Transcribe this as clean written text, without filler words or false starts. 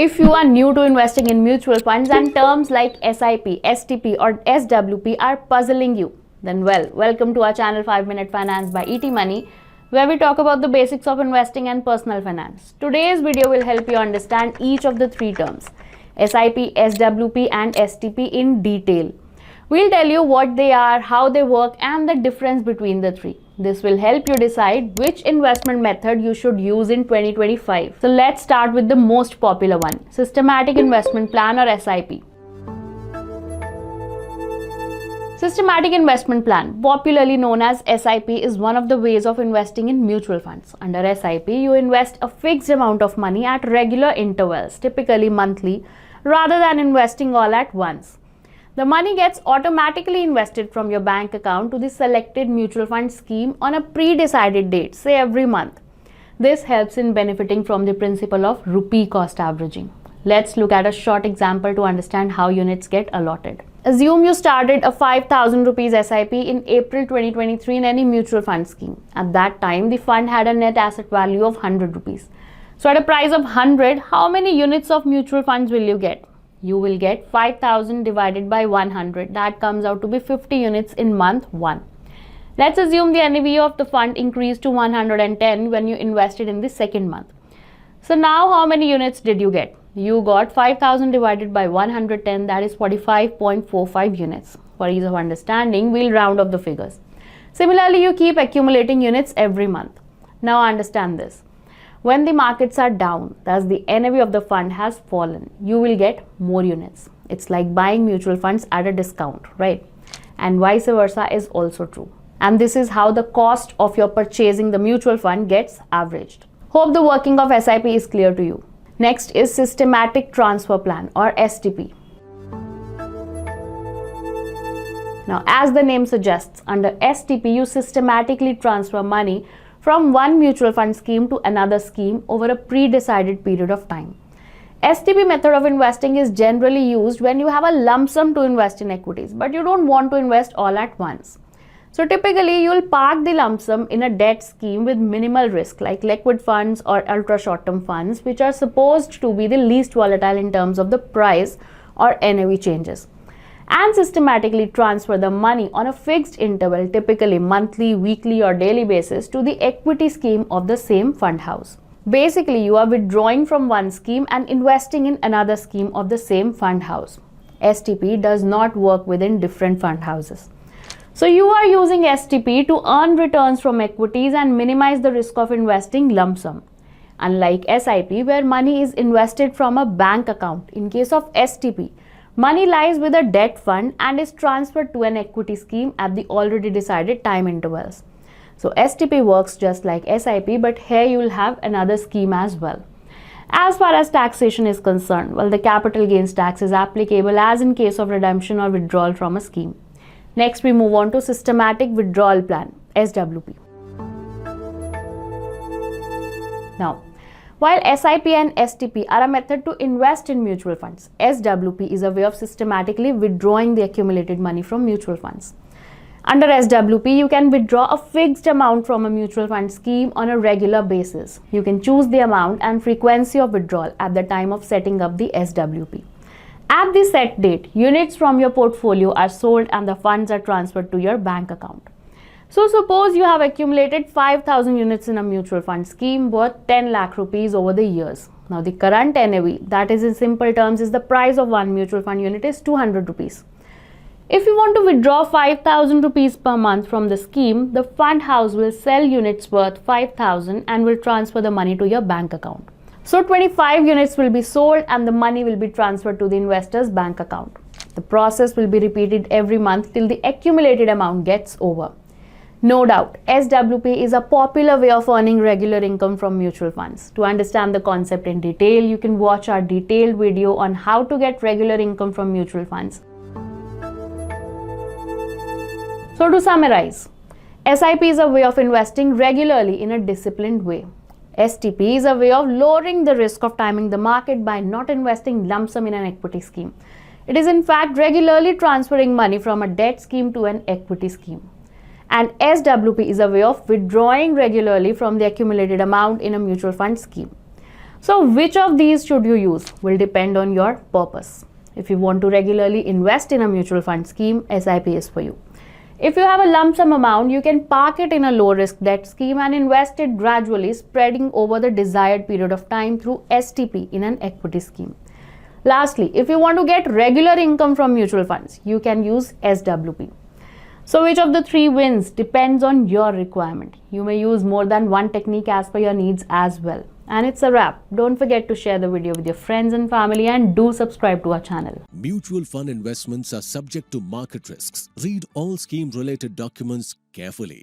If you are new to investing in mutual funds and terms like SIP, STP or SWP are puzzling you, then welcome to our channel 5-Minute Finance by ET Money, where we talk about the basics of investing and personal finance. Today's video will help you understand each of the three terms, SIP, SWP and STP in detail. We'll tell you what they are, how they work and the difference between the three. This will help you decide which investment method you should use in 2025. So let's start with the most popular one, Systematic Investment Plan or SIP. Systematic Investment Plan, popularly known as SIP, is one of the ways of investing in mutual funds. Under SIP, you invest a fixed amount of money at regular intervals, typically monthly, rather than investing all at once. The money gets automatically invested from your bank account to the selected mutual fund scheme on a pre-decided date, say every month. This helps in benefiting from the principle of rupee cost averaging. Let's look at a short example to understand how units get allotted. Assume you started a 5,000 rupees SIP in April 2023 in any mutual fund scheme. At that time, the fund had a net asset value of 100 rupees. So at a price of 100, how many units of mutual funds will you get? You will get 5,000 divided by 100. That comes out to be 50 units in month 1. Let's assume the NAV of the fund increased to 110 when you invested in the second month. So now how many units did you get? You got 5,000 divided by 110, that is 45.45 units. For ease of understanding, we'll round off the figures. Similarly, you keep accumulating units every month. Now understand this. When the markets are down, thus the NAV of the fund has fallen, you will get more units. It's like buying mutual funds at a discount, right? And vice versa is also true. And this is how the cost of your purchasing the mutual fund gets averaged. Hope the working of SIP is clear to you. Next is Systematic Transfer Plan or STP. Now, as the name suggests, under STP you systematically transfer money from one mutual fund scheme to another scheme over a pre-decided period of time. STP method of investing is generally used when you have a lump sum to invest in equities, but you don't want to invest all at once. So typically, you'll park the lump sum in a debt scheme with minimal risk like liquid funds or ultra short-term funds, which are supposed to be the least volatile in terms of the price or NAV changes, and systematically transfer the money on a fixed interval, typically monthly, weekly or daily basis, to the equity scheme of the same fund house. Basically, you are withdrawing from one scheme and investing in another scheme of the same fund house. STP does not work within different fund houses. So you are using STP to earn returns from equities and minimize the risk of investing lump sum. Unlike SIP, where money is invested from a bank account, in case of STP, money lies with a debt fund and is transferred to an equity scheme at the already decided time intervals. So STP works just like SIP, but here you will have another scheme as well. As far as taxation is concerned, well, the capital gains tax is applicable as in case of redemption or withdrawal from a scheme. Next, we move on to Systematic Withdrawal Plan, SWP. Now, while SIP and STP are a method to invest in mutual funds, SWP is a way of systematically withdrawing the accumulated money from mutual funds. Under SWP, you can withdraw a fixed amount from a mutual fund scheme on a regular basis. You can choose the amount and frequency of withdrawal at the time of setting up the SWP. At the set date, units from your portfolio are sold and the funds are transferred to your bank account. So suppose you have accumulated 5,000 units in a mutual fund scheme worth 10 lakh rupees over the years. Now the current NAV, that is in simple terms, is the price of one mutual fund unit is 200 rupees. If you want to withdraw 5,000 rupees per month from the scheme, the fund house will sell units worth 5,000 and will transfer the money to your bank account. So 25 units will be sold and the money will be transferred to the investor's bank account. The process will be repeated every month till the accumulated amount gets over. No doubt, SWP is a popular way of earning regular income from mutual funds. To understand the concept in detail, you can watch our detailed video on how to get regular income from mutual funds. So to summarize, SIP is a way of investing regularly in a disciplined way. STP is a way of lowering the risk of timing the market by not investing lump sum in an equity scheme. It is in fact regularly transferring money from a debt scheme to an equity scheme. And SWP is a way of withdrawing regularly from the accumulated amount in a mutual fund scheme. So which of these should you use will depend on your purpose. If you want to regularly invest in a mutual fund scheme, SIP is for you. If you have a lump sum amount, you can park it in a low risk debt scheme and invest it gradually, spreading over the desired period of time through STP in an equity scheme. Lastly, if you want to get regular income from mutual funds, you can use SWP. So which of the three wins depends on your requirement. You may use more than one technique as per your needs as well. And it's a wrap. Don't forget to share the video with your friends and family, and do subscribe to our channel. Mutual fund investments are subject to market risks. Read all scheme-related documents carefully.